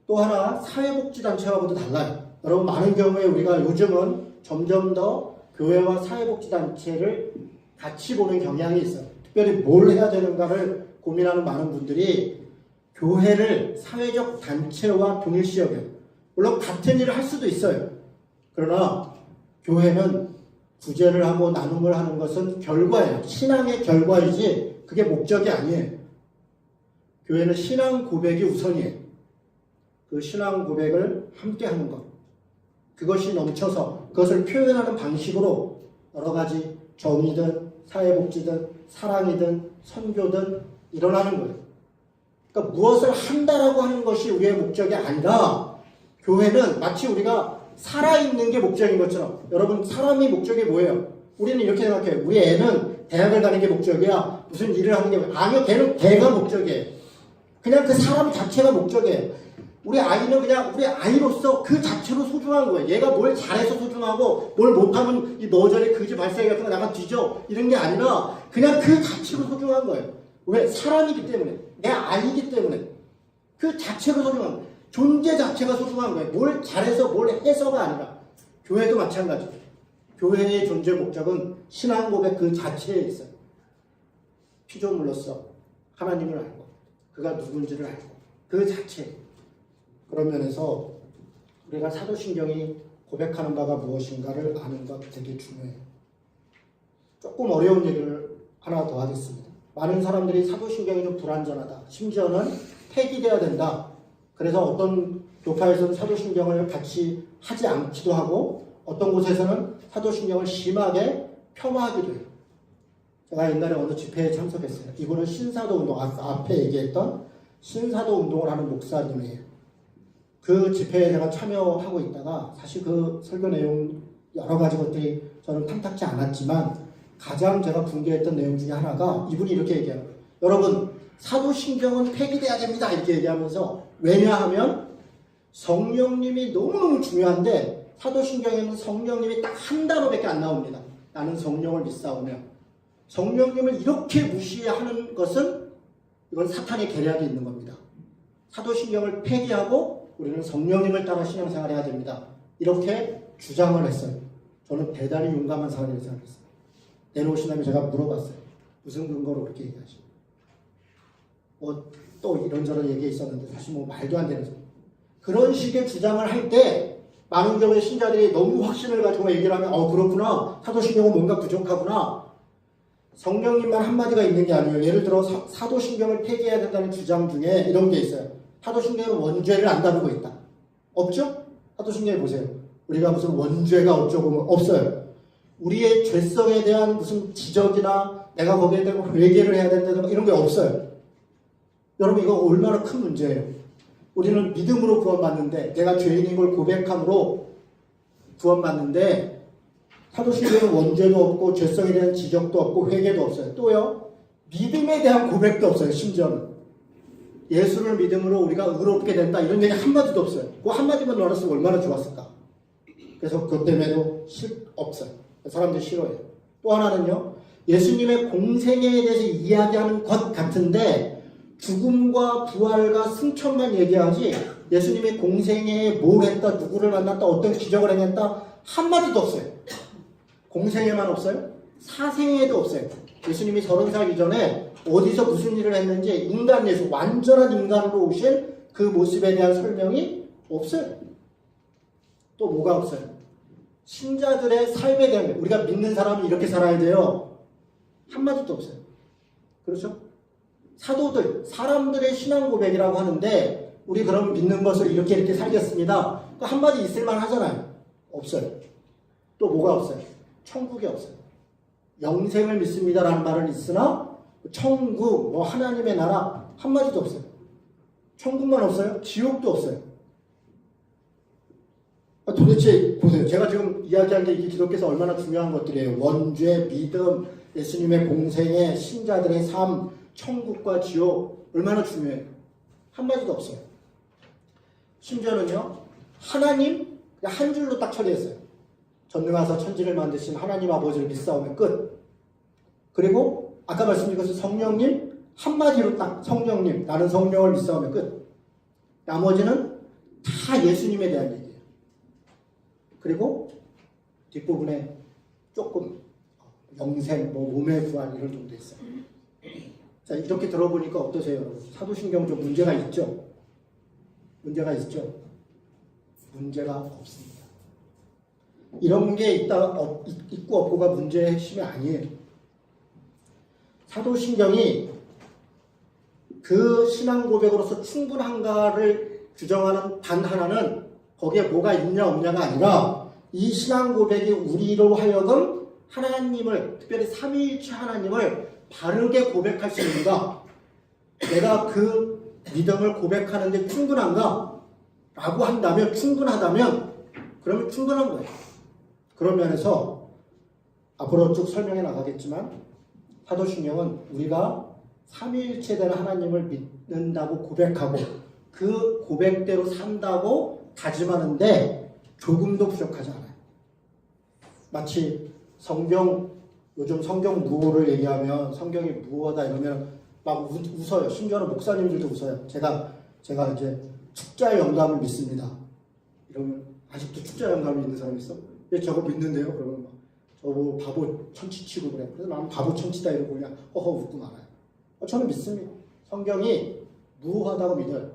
A: 또 하나, 사회복지단체하고도 달라요. 여러분, 많은 경우에 우리가 요즘은 점점 더 교회와 사회복지단체를 같이 보는 경향이 있어요. 특별히 뭘 해야 되는가를 고민하는 많은 분들이 교회를 사회적 단체와 동일시 여겨요. 물론 같은 일을 할 수도 있어요. 그러나 교회는 구제를 하고 나눔을 하는 것은 결과예요. 신앙의 결과이지 그게 목적이 아니에요. 교회는 신앙 고백이 우선이에요. 그 신앙 고백을 함께 하는 것, 그것이 넘쳐서 그것을 표현하는 방식으로 여러 가지 정의든 사회복지든 사랑이든 선교든 일어나는 거예요. 그러니까 무엇을 한다라고 하는 것이 우리의 목적이 아니라 교회는 마치 우리가 살아있는 게 목적인 것처럼, 여러분, 사람이 목적이 뭐예요? 우리는 이렇게 생각해요. 우리 애는 대학을 가는 게 목적이야. 무슨 일을 하는 게 목적이야. 아니요. 걔가 목적이에요. 그냥 그 사람 자체가 목적이에요. 우리 아이는 그냥 우리 아이로서 그 자체로 소중한 거예요. 얘가 뭘 잘해서 소중하고 뭘 못하면 이 너저리 그지 발사기 같은 거 나가 뒤져 이런 게 아니라 그냥 그 자체로 소중한 거예요. 왜? 사람이기 때문에, 내 아이기 때문에 그 자체로 소중한 거예요. 존재 자체가 소중한 거예요. 뭘 잘해서 뭘 해서가 아니라. 교회도 마찬가지예요. 교회의 존재 목적은 신앙 고백 그 자체에 있어요. 피조물로서 하나님을 알고 그가 누군지를 알고 그 자체. 그런 면에서 우리가 사도신경이 고백하는 바가 무엇인가를 아는 것 되게 중요해요. 조금 어려운 얘기를 하나 더 하겠습니다. 많은 사람들이 사도신경이 좀 불완전하다. 심지어는 폐기돼야 된다. 그래서 어떤 교파에서는 사도신경을 같이 하지 않기도 하고 어떤 곳에서는 사도신경을 심하게 폄하하기도 해요. 제가 옛날에 어느 집회에 참석했어요. 이분은 신사도운동, 앞에 얘기했던 신사도운동을 하는 목사님이에요. 그 집회에 제가 참여하고 있다가 사실 그 설교 내용 여러 가지 것들이 저는 탐탁지 않았지만 가장 제가 분개했던 내용 중에 하나가 이분이 이렇게 얘기하는 거예요. 여러분, 사도신경은 폐기돼야 됩니다. 이렇게 얘기하면서 왜냐하면 성령님이 너무너무 중요한데 사도신경에는 성령님이 딱 한 단어밖에 안 나옵니다. 나는 성령을 믿사오며. 성령님을 이렇게 무시하는 것은 이건 사탄의 계략이 있는 겁니다. 사도신경을 폐기하고 우리는 성령님을 따라 신앙생활을 해야 됩니다. 이렇게 주장을 했어요. 저는 대단히 용감한 사람이라고 생각했어요. 내려오신 다음에 제가 물어봤어요. 무슨 근거로 그렇게 얘기하시나요? 또 이런저런 얘기 있었는데 사실 말도 안 되는 소리. 그런 식의 주장을 할 때 많은 경우에 신자들이 너무 확신을 가지고 얘기를 하면 그렇구나. 사도신경은 뭔가 부족하구나. 성령님만 한마디가 있는 게 아니에요. 예를 들어 사도신경을 폐기해야 된다는 주장 중에 이런 게 있어요. 사도신경은 원죄를 안 다루고 있다. 없죠? 사도신경에 보세요. 우리가 무슨 원죄가 어쩌고 없어요. 우리의 죄성에 대한 무슨 지적이나 내가 거기에 대한 회개를 해야 된다든가 이런 게 없어요. 여러분 이거 얼마나 큰 문제예요. 우리는 믿음으로 구원받는데 내가 죄인인 걸 고백함으로 구원받는데 사도신경은 원죄도 없고 죄성에 대한 지적도 없고 회개도 없어요. 또요. 믿음에 대한 고백도 없어요. 심지어는. 예수를 믿음으로 우리가 의롭게 된다 이런 얘기 한마디도 없어요. 그 한마디만 넣었으면 얼마나 좋았을까. 그래서 그것 때문에도 없어요. 사람들이 싫어해요. 또 하나는요. 예수님의 공생애에 대해서 이야기하는 것 같은데 죽음과 부활과 승천만 얘기하지 예수님의 공생애에 뭘 했다, 누구를 만났다, 어떤 기적을 행했다 한마디도 없어요. 공생애만 없어요? 사생애도 없어요. 예수님이 30살 이전에 어디서 무슨 일을 했는지 인간 예수, 완전한 인간으로 오신 그 모습에 대한 설명이 없어요. 또 뭐가 없어요? 신자들의 삶에 대한 우리가 믿는 사람이 이렇게 살아야 돼요. 한마디도 없어요. 그렇죠? 사도들, 사람들의 신앙 고백이라고 하는데 우리 그럼 믿는 것을 이렇게 살겠습니다. 그 한마디 있을만 하잖아요. 없어요. 또 뭐가 없어요? 천국이 없어요. 영생을 믿습니다라는 말은 있으나 천국, 하나님의 나라 한마디도 없어요. 천국만 없어요? 지옥도 없어요. 도대체 보세요. 제가 지금 이야기한 게 이 기독교에서 얼마나 중요한 것들이에요. 원죄, 믿음, 예수님의 공생애, 신자들의 삶, 천국과 지옥 얼마나 중요해요. 한마디도 없어요. 심지어는요. 하나님 한 줄로 딱 처리했어요. 전능하사 천지를 만드신 하나님 아버지를 믿사오면 끝. 그리고 아까 말씀드린 것은 성령님 한마디로 딱 성령님 나는 성령을 믿사오면 끝. 나머지는 다 예수님에 대한 얘기예요. 그리고 뒷부분에 조금 영생, 몸의 부활 이런 정도 있어요. 자, 이렇게 들어보니까 어떠세요, 여러분? 사도신경 좀 문제가 있죠? 문제가 있죠? 문제가 없습니다. 이런 게 있고 없고가 문제의 핵심이 아니에요. 사도신경이 그 신앙 고백으로서 충분한가를 규정하는 단 하나는 거기에 뭐가 있냐 없냐가 아니라 이 신앙 고백이 우리로 하여금 하나님을, 특별히 삼위일체 하나님을 바르게 고백할 수 있는가? 내가 그 믿음을 고백하는데 충분한가? 라고 한다면, 충분하다면 그러면 충분한 거예요. 그런 면에서 앞으로 쭉 설명해 나가겠지만 사도신경은 우리가 삼위일체된 하나님을 믿는다고 고백하고 그 고백대로 산다고 다짐하는데 조금도 부족하지 않아요. 마치 요즘 성경 무호를 얘기하면 성경이 무호다 이러면 막 웃어요. 심지어는 목사님들도 웃어요. 제가 이제 축자의 영감을 믿습니다. 이러면 아직도 축자의 영감이 있는 사람 있어? 왜 저거 믿는데요? 그러면 막 저거 바보 천치치고 그래. 그래서 나는 바보 천치다 이러고 그냥 허허 웃고 말아요. 저는 믿습니다. 성경이 무하다고 믿어요.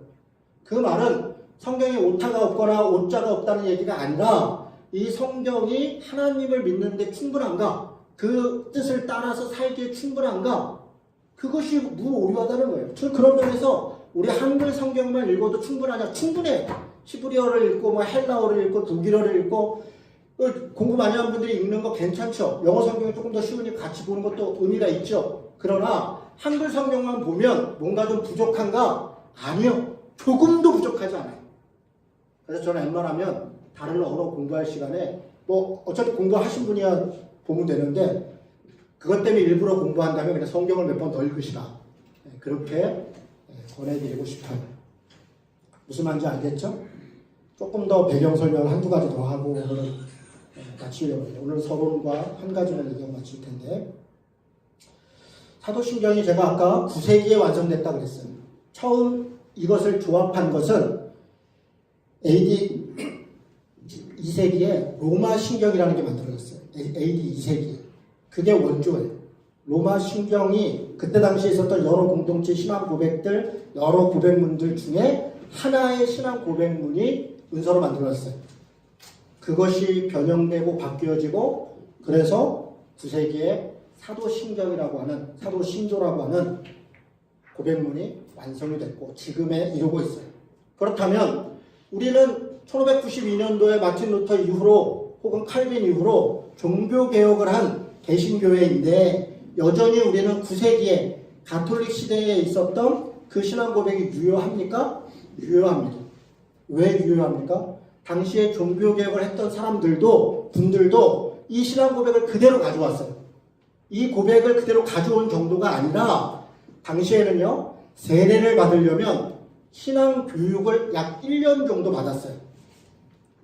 A: 그 말은 성경에 오타가 없거나 오자가 없다는 얘기가 아니라 이 성경이 하나님을 믿는데 충분한가? 그 뜻을 따라서 살기에 충분한가? 그것이 무오류하다는 거예요. 그런 면에서 우리 한글 성경만 읽어도 충분하냐? 충분해. 히브리어를 읽고 뭐 헬라어를 읽고 독일어를 읽고 공부 많이 하는 분들이 읽는 거 괜찮죠. 영어 성경이 조금 더 쉬우니 같이 보는 것도 의미가 있죠. 그러나 한글 성경만 보면 뭔가 좀 부족한가? 아니요. 조금도 부족하지 않아요. 그래서 저는 웬만하면 다른 언어 공부할 시간에 뭐 어차피 공부하신 분이야 보면 되는데 그것 때문에 일부러 공부한다면 그냥 성경을 몇 번 더 읽으시라. 그렇게 권해드리고 싶어요. 무슨 말인지 알겠죠? 조금 더 배경 설명을 한두 가지 더 하고 오늘은 마치려고 해요. 오늘 서론과 한 가지만 얘기하고 마칠 텐데 사도신경이 제가 아까 9세기에 완성됐다 그랬어요. 처음 이것을 조합한 것은 AD 2세기에 로마 신경이라는 게 만들어졌어요. AD 2세기에. 그게 원조예요. 로마 신경이 그때 당시에 있었던 여러 공동체 신앙 고백들, 여러 고백문들 중에 하나의 신앙 고백문이 문서로 만들어졌어요. 그것이 변형되고 바뀌어지고 그래서 9세기에 사도신경이라고 하는 사도신조라고 하는 고백문이 완성이 됐고 지금에 이르고 있어요. 그렇다면 우리는 1592년도에 마틴 루터 이후로 혹은 칼빈 이후로 종교개혁을 한 개신교회인데 여전히 우리는 9세기에 가톨릭 시대에 있었던 그 신앙 고백이 유효합니까? 유효합니다. 왜 유효합니까? 당시에 종교개혁을 했던 분들도 이 신앙 고백을 그대로 가져왔어요. 이 고백을 그대로 가져온 정도가 아니라 당시에는요, 세례를 받으려면 신앙 교육을 약 1년 정도 받았어요.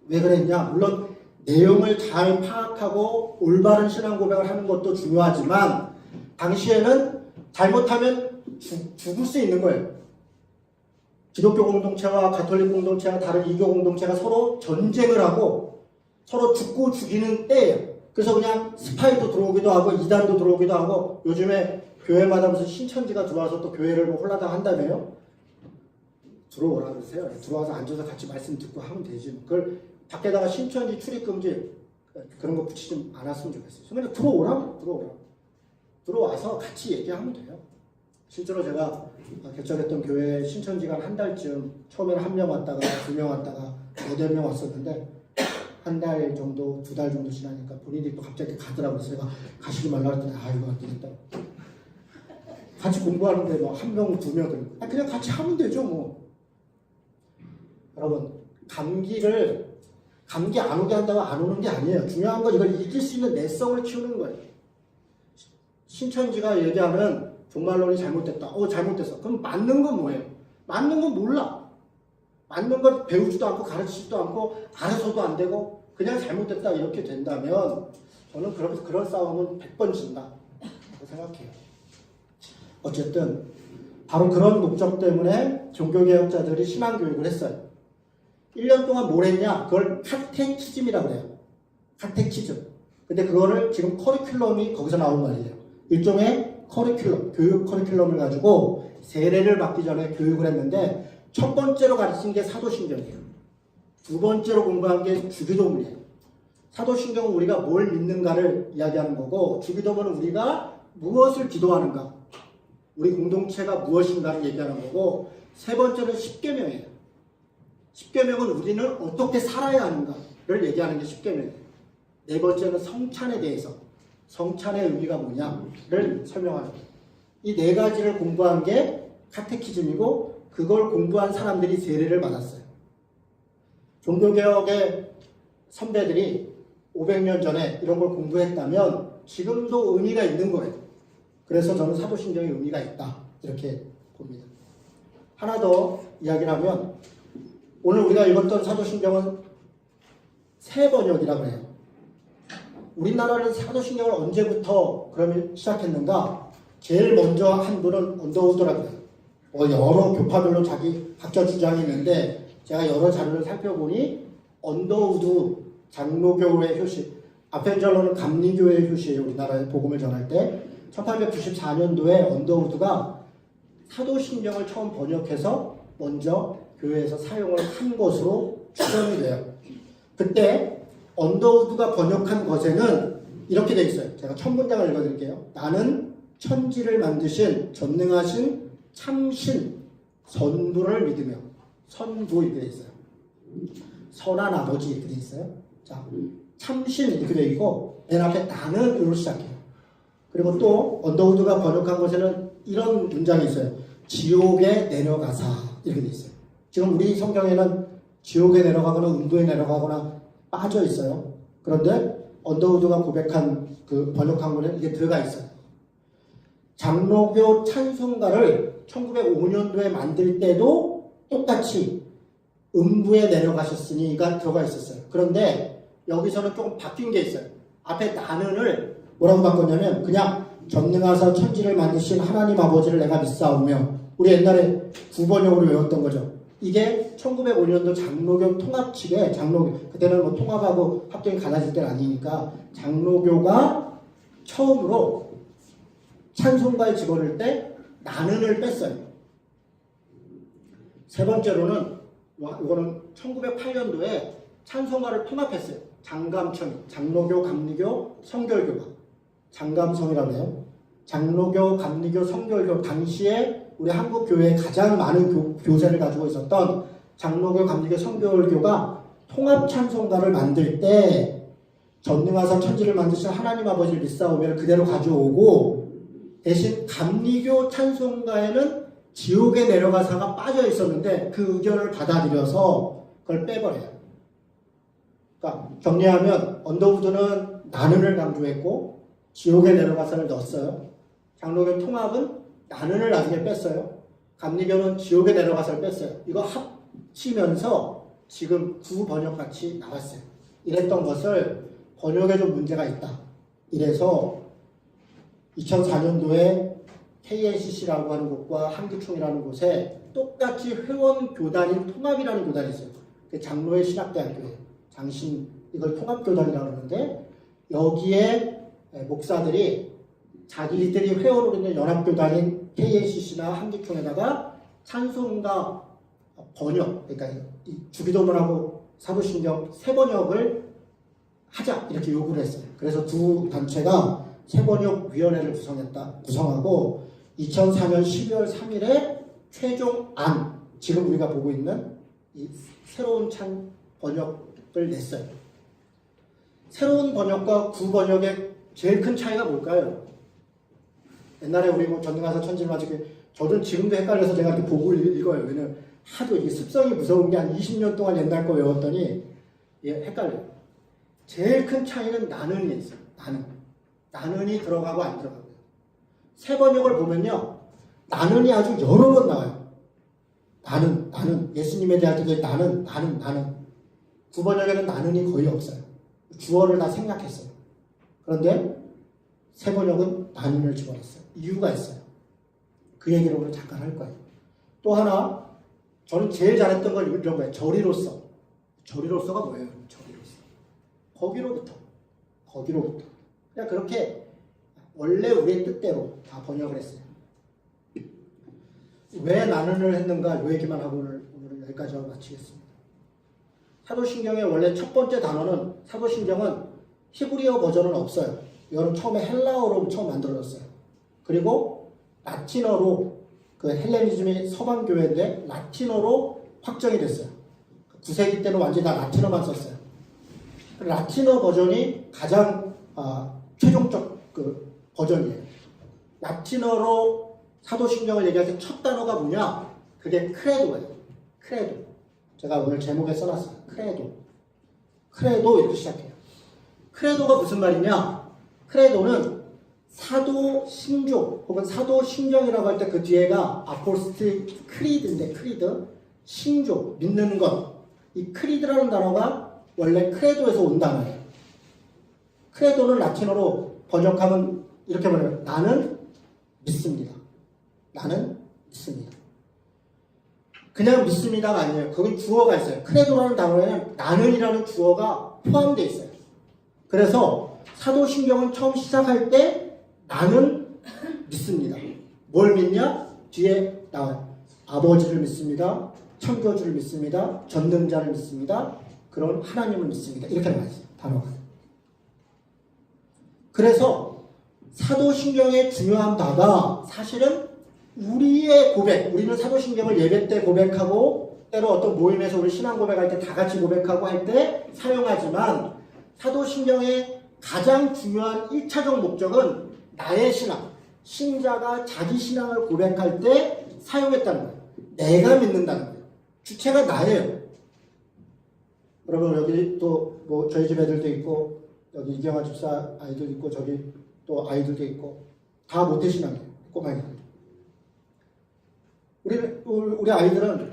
A: 왜 그랬냐? 물론 내용을 잘 파악하고 올바른 신앙 고백을 하는 것도 중요하지만 당시에는 잘못하면 죽을 수 있는 거예요. 기독교 공동체와 가톨릭 공동체와 다른 이교 공동체가 서로 전쟁을 하고 서로 죽고 죽이는 때예요. 그래서 그냥 스파이도 들어오기도 하고 이단도 들어오기도 하고 요즘에 교회마다 무슨 신천지가 들어와서 또 교회를 뭐 홀라당 한다며요? 들어오라 그러세요. 들어와서 앉아서 같이 말씀 듣고 하면 되지. 그걸 밖에다가 신천지 출입금지 그런 거 붙이지 않았으면 좋겠어요. 그냥 들어오라. 들어와서 같이 얘기하면 돼요. 실제로 제가 개척했던 교회 신천지가 한 달쯤 처음에는 1명 왔다가 2명 왔다가 8명 왔었는데 한 달 정도, 2달 정도 지나니까 본인들이 또 갑자기 가더라고요. 제가 가시지 말라 그랬더니 이거 안 되겠다. 같이 공부하는데 뭐 1명, 2명 그냥 같이 하면 되죠 뭐. 여러분 감기 안 오게 한다고 안 오는 게 아니에요. 중요한 건 이걸 이길 수 있는 내성을 키우는 거예요. 신천지가 얘기하는 종말론이 잘못됐다. 잘못됐어. 그럼 맞는 건 뭐예요? 맞는 건 몰라. 맞는 걸 배우지도 않고 가르치지도 않고 알아서도 안 되고 그냥 잘못됐다 이렇게 된다면 저는 그런 싸움은 100번 진다 라고 생각해요. 어쨌든 바로 그런 목적 때문에 종교개혁자들이 신앙교육을 했어요. 1년 동안 뭘 했냐? 그걸 카테키즘이라고 해요. 카테키즘. 근데 그거를 지금 커리큘럼이 거기서 나온 말이에요. 일종의 커리큘럼, 교육 커리큘럼을 가지고 세례를 받기 전에 교육을 했는데 첫 번째로 가르친 게 사도신경이에요. 두 번째로 공부한 게 주기도문이에요. 사도신경은 우리가 뭘 믿는가를 이야기하는 거고 주기도문은 우리가 무엇을 기도하는가, 우리 공동체가 무엇인가를 얘기하는 거고 세 번째는 십계명이에요. 십계명은 우리는 어떻게 살아야 하는가를 얘기하는 게 십계명이에요. 네 번째는 성찬에 대해서 성찬의 의미가 뭐냐를 설명하는 거예요. 이 네 가지를 공부한 게 카테키즘이고 그걸 공부한 사람들이 세례를 받았어요. 종교개혁의 선배들이 500년 전에 이런 걸 공부했다면 지금도 의미가 있는 거예요. 그래서 저는 사도신경에 의미가 있다 이렇게 봅니다. 하나 더 이야기를 하면 오늘 우리가 읽었던 사도신경은 새 번역이라고 해요. 우리나라는 사도신경을 언제부터 그러면 시작했는가? 제일 먼저 한 분은 언더우드라고 해요. 여러 교파별로 자기 각자 주장이 있는데 제가 여러 자료를 살펴보니 언더우드 장로교회 효시, 아펜젤러는 감리교회 효시예요. 우리나라에 복음을 전할 때 1894년도에 언더우드가 사도신경을 처음 번역해서 먼저 교회에서 사용을 한 것으로 추정이 돼요. 그때 언더우드가 번역한 것에는 이렇게 돼 있어요. 제가 첫 문장을 읽어드릴게요. 나는 천지를 만드신 전능하신 참신 선부를 믿으며. 선부 이렇게 돼 있어요. 선한 아버지 이렇게 돼 있어요. 자, 참신 이렇게 돼 있고 맨 앞에 나는 으로 시작해요. 그리고 또 언더우드가 번역한 것에는 이런 문장이 있어요. 지옥에 내려가사 이렇게 돼 있어요. 지금 우리 성경에는 지옥에 내려가거나 음부에 내려가거나 빠져 있어요. 그런데 언더우드가 고백한 그 번역한 것에 이게 들어가 있어요. 장로교 찬송가를 1905년도에 만들 때도 똑같이 음부에 내려가셨으니가 들어가 있었어요. 그런데 여기서는 조금 바뀐 게 있어요. 앞에 나는을 뭐라고 바꿨냐면 그냥 전능하사 천지를 만드신 하나님 아버지를 내가 믿사오며, 우리 옛날에 구번역으로 외웠던 거죠. 이게 1905년도 장로교 통합 측에 장로교, 그때는 뭐 통합하고 합동이 갈라질 때는 아니니까 장로교가 처음으로 찬송가에 집어넣을 때 나는을 뺐어요. 세 번째로는 이거는 1908년도에 찬송가를 통합했어요. 장감청, 장로교, 감리교, 성결교가 장감성이라고 해요. 장로교, 감리교, 성결교, 당시에 우리 한국 교회에 가장 많은 교세를 가지고 있었던 장로교, 감리교, 성결교가 통합 찬송가를 만들 때 전능하사 천지를 만드신 하나님 아버지를 믿사오며 그대로 가져오고, 대신 감리교 찬송가에는 지옥에 내려가사가 빠져 있었는데 그 의견을 받아들여서 그걸 빼버려요. 그러니까 정리하면 언더우드는 나는을 강조했고 지옥에 내려가사를 넣었어요. 장로교 통합은 나는을 나중에 뺐어요. 감리교는 지옥에 내려가사를 뺐어요. 이거 합치면서 지금 구번역같이 나왔어요. 이랬던 것을 번역에 좀 문제가 있다. 이래서 2004년도에 KNCC라고 하는 곳과 한기총이라는 곳에 똑같이 회원교단인 통합이라는 교단이 있어요. 장로의 신학대학교에 장신, 이걸 통합교단이라고 하는데, 여기에 목사들이 자기들이 회원으로 있는 연합교단인 KNCC나 한기총에다가 찬송가 번역, 그러니까 이 주기도문하고 사도신경 세 번역을 하자 이렇게 요구를 했어요. 그래서 두 단체가 세번역위원회를 구성하고 2004년 12월 3일에 최종 안, 지금 우리가 보고 있는 이 새로운 번역을 냈어요. 새로운 번역과 구번역의 제일 큰 차이가 뭘까요? 옛날에 우리 뭐 전능하사 천지를 만드신, 저도 지금도 헷갈려서 제가 이렇게 보고 읽어요. 왜냐면 하도 이게 습성이 무서운 게 한 20년 동안 옛날 거 외웠더니 헷갈려요. 제일 큰 차이는 나는이 있어요. 나는이 들어가고 안 들어가고. 세 번역을 보면요, 나는이 아주 여러 번 나와요. 나는 예수님에 대할 때 나는. 두 번역에는 나는이 거의 없어요. 주어를 다 생략했어요. 그런데 세 번역은 나는을 집어넣었어요. 이유가 있어요. 그 얘기를 오늘 잠깐 할 거예요. 또 하나, 저는 제일 잘했던 걸 이런 거예요. 저리로서. 저리로서가 뭐예요? 저리로서. 거기로부터. 그냥 그렇게 원래 우리의 뜻대로 다 번역을 했어요. 왜 나는을 했는가, 이 얘기만 하고 오늘은 여기까지 하고 마치겠습니다. 사도신경의 원래 첫 번째 단어는, 사도신경은 히브리어 버전은 없어요. 이거는 처음에 헬라어로 처음 만들어졌어요. 그리고 라틴어로, 그 헬레니즘이 서방교회인데 라틴어로 확정이 됐어요. 9세기 때는 완전히 다 라틴어만 썼어요. 라틴어 버전이 가장 최종적 그 버전이에요. 라틴어로 사도신경을 얘기할 때 첫 단어가 뭐냐? 그게 크레도예요. 크레도. 제가 오늘 제목에 써놨어요. 크레도 이렇게 시작해요. 크레도가 무슨 말이냐? 크레도는 사도신조 혹은 사도신경이라고 할 때 그 뒤에가 아포스틱 크리드인데, 크리드, 신조, 믿는 것. 이 크리드라는 단어가 원래 크레도에서 온 단어예요. 크레도는 라틴어로 번역하면 이렇게 말해요. 나는 믿습니다. 나는 믿습니다. 그냥 믿습니다가 아니에요. 거기 주어가 있어요. 크레도라는 단어에는 나는이라는 주어가 포함되어 있어요. 그래서 사도신경은 처음 시작할 때 나는 믿습니다. 뭘 믿냐? 뒤에 나와요. 아버지를 믿습니다. 창조주를 믿습니다. 전능자를 믿습니다. 그런 하나님을 믿습니다. 이렇게 나와 있어요. 단어가. 그래서 사도신경의 중요한 바가 사실은 우리의 고백, 우리는 사도신경을 예배 때 고백하고 때로 어떤 모임에서 우리 신앙 고백할 때 다 같이 고백하고 할 때 사용하지만 사도신경의 가장 중요한 1차적 목적은 나의 신앙, 신자가 자기 신앙을 고백할 때 사용했다는 거예요. 내가 믿는다는 거예요. 주체가 나예요. 여러분 여기 또 뭐 저희 집 애들도 있고 여기 이경아 집사 아이들 있고 저기 또 아이들도 있고 다 모태신앙이에요. 꼬마이들. 우리 아이들은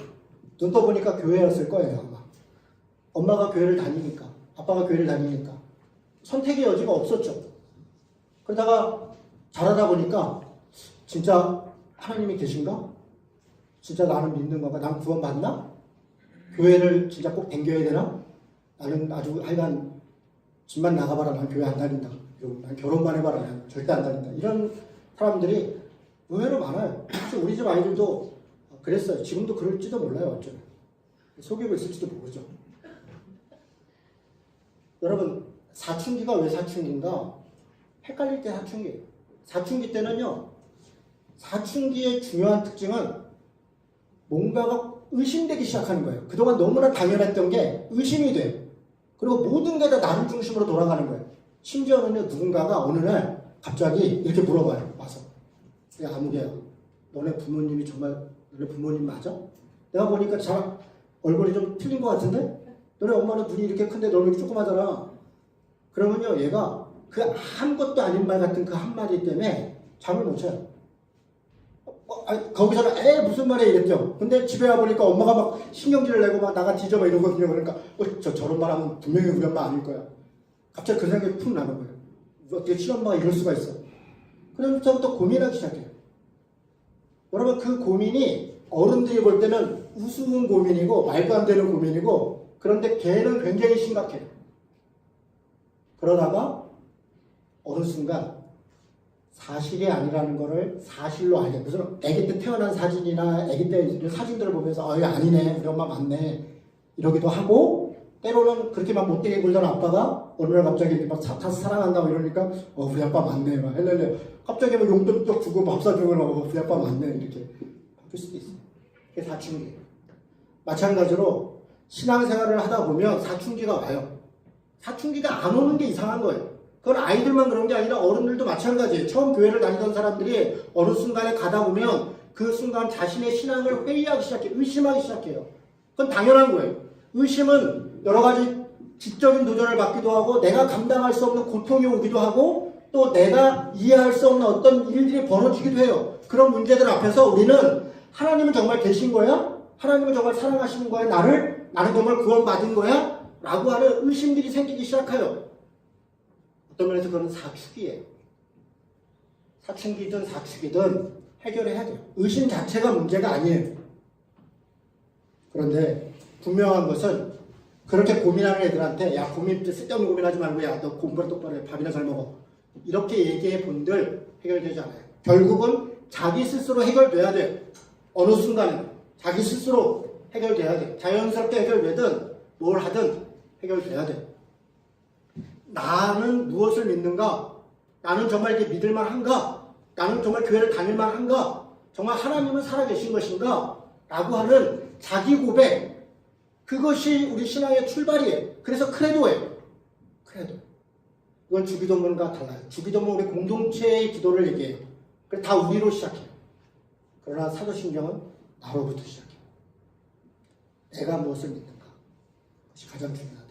A: 눈 떠보니까 교회였을 거예요. 아마. 엄마가 교회를 다니니까 아빠가 교회를 다니니까 선택의 여지가 없었죠. 그러다가 자라다 보니까 진짜 하나님이 계신가? 진짜 나는 믿는 건가? 난 구원 받나? 교회를 진짜 꼭 댕겨야 되나? 나는 아주 하여간 집만 나가봐라. 난 교회 안 다닌다. 난 결혼만 해봐라. 난 절대 안 다닌다. 이런 사람들이 의외로 많아요. 사실 우리 집 아이들도 그랬어요. 지금도 그럴지도 몰라요. 어쩌면. 속이고 있을지도 모르죠. 여러분 사춘기가 왜 사춘기인가? 헷갈릴 때 사춘기예요. 사춘기 때는요. 사춘기의 중요한 특징은 뭔가가 의심되기 시작하는 거예요. 그동안 너무나 당연했던 게 의심이 돼요. 그리고 모든 게 다 나를 중심으로 돌아가는 거예요. 심지어는 누군가가 어느 날 갑자기 이렇게 물어봐요. 와서. 야 아무개야. 너네 부모님이 정말 너네 부모님 맞아? 내가 보니까 잘 얼굴이 좀 틀린 것 같은데? 너네 엄마는 눈이 이렇게 큰데 너는 이렇게 조그마잖아. 그러면요 얘가 그 아무것도 아닌 말 같은 그 한마디 때문에 잠을 못 자요. 거기서는 무슨 말이야 이랬죠. 근데 집에 와보니까 엄마가 막 신경질을 내고 막 나가 뒤져봐 이러거든요. 그러니까 저런 말 하면 분명히 우리 엄마 아닐 거야. 갑자기 그 생각이 푹 나는 거예요. 어떻게 친엄마가 이럴 수가 있어. 그러면서부터 고민하기 시작해요. 여러분 그 고민이 어른들이 볼 때는 우스운 고민이고 말도 안 되는 고민이고 그런데 걔는 굉장히 심각해요. 그러다가 어느 순간 사실이 아니라는 거를 사실로 알게 무슨 아기 때 태어난 사진이나 아기 때 사진들을 보면서 이거 아니네 우리 엄마 맞네 이러기도 하고 때로는 그렇게 막 못되게 굴던 아빠가 어느 날 갑자기 막 타서 사랑한다고 이러니까 우리 아빠 맞네 막 헬렐레 갑자기 막 용돈 쪽 주고 밥 사주고 우리 아빠 맞네 이렇게 바뀔 수도 있어요. 그게 사춘기예요. 마찬가지로 신앙생활을 하다 보면 사춘기가 와요. 사춘기가 안 오는 게 이상한 거예요. 그건 아이들만 그런 게 아니라 어른들도 마찬가지예요. 처음 교회를 다니던 사람들이 어느 순간에 가다 보면 그 순간 자신의 신앙을 회의하기 시작해요. 의심하기 시작해요. 그건 당연한 거예요. 의심은 여러 가지 지적인 도전을 받기도 하고 내가 감당할 수 없는 고통이 오기도 하고 또 내가 이해할 수 없는 어떤 일들이 벌어지기도 해요. 그런 문제들 앞에서 우리는 하나님은 정말 계신 거야? 하나님은 정말 사랑하시는 거야? 나는 정말 구원받은 거야? 라고 하는 의심들이 생기기 시작해요. 어떤 면에서 그건 사춘기예요. 사춘기든 사축이든 해결해야 돼요. 의심 자체가 문제가 아니에요. 그런데 분명한 것은 그렇게 고민하는 애들한테 야 고민 쓸데없는 고민하지 말고 야 너 공부를 똑바로 해 밥이나 잘 먹어 이렇게 얘기해 본들 해결되지 않아요. 결국은 자기 스스로 해결돼야 돼요. 어느 순간에 자기 스스로 해결돼야 돼요. 자연스럽게 해결되든 뭘 하든 해결돼야 돼요. 나는 무엇을 믿는가? 나는 정말 이게 믿을만한가? 나는 정말 교회를 다닐만한가? 정말 하나님은 살아계신 것인가? 라고 하는 자기 고백 그것이 우리 신앙의 출발이에요. 그래서 크레도예요. 크레도. 이건 주기도문과 달라요. 주기도문 우리 공동체의 기도를 얘기해요. 그래서 다 우리로 시작해요. 그러나 사도신경은 나로부터 시작해요. 내가 무엇을 믿는가? 그것이 가장 중요하다.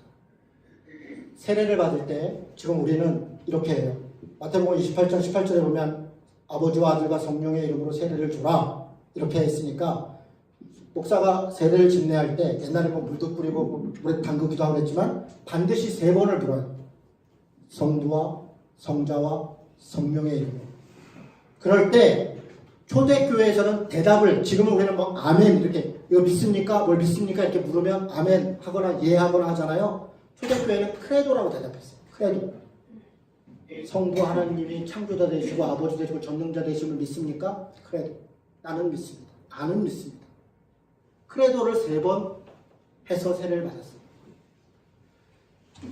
A: 세례를 받을 때 지금 우리는 이렇게 해요. 마태복음 28장 18절에 보면 아버지와 아들과 성령의 이름으로 세례를 줘라 이렇게 했으니까 목사가 세례를 집례할 때 옛날에 뭐 물도 뿌리고 물에 담그기도 하고 했지만 반드시 3번을 불어요. 성부와 성자와 성령의 이름으로. 그럴 때 초대교회에서는 대답을 지금은 우리는 뭐 아멘 이렇게 이거 믿습니까? 뭘 믿습니까? 이렇게 물으면 아멘 하거나 예 하거나 하잖아요. 초대교회는 크레도라고 대답했어요. 크레도. 성부 하나님이 창조자 되시고 아버지 되시고 전능자 되심을 믿습니까? 크레도. 나는 믿습니다. 나는 믿습니다. 크레도를 3번 해서 세례를 받았습니다.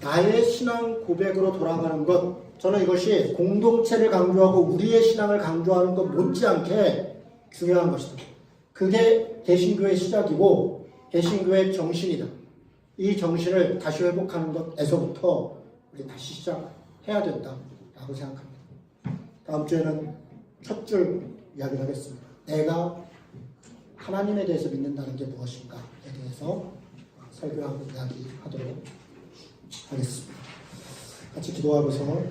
A: 나의 신앙 고백으로 돌아가는 것, 저는 이것이 공동체를 강조하고 우리의 신앙을 강조하는 것 못지않게 중요한 것이다. 그게 개신교의 시작이고 개신교의 정신이다. 이 정신을 다시 회복하는 것에서부터 우리 다시 시작해야 된다라고 생각합니다. 다음 주에는 첫 줄 이야기를 하겠습니다. 내가 하나님에 대해서 믿는다는 게 무엇인가에 대해서 설교하고 이야기하도록 하겠습니다. 같이 기도하고서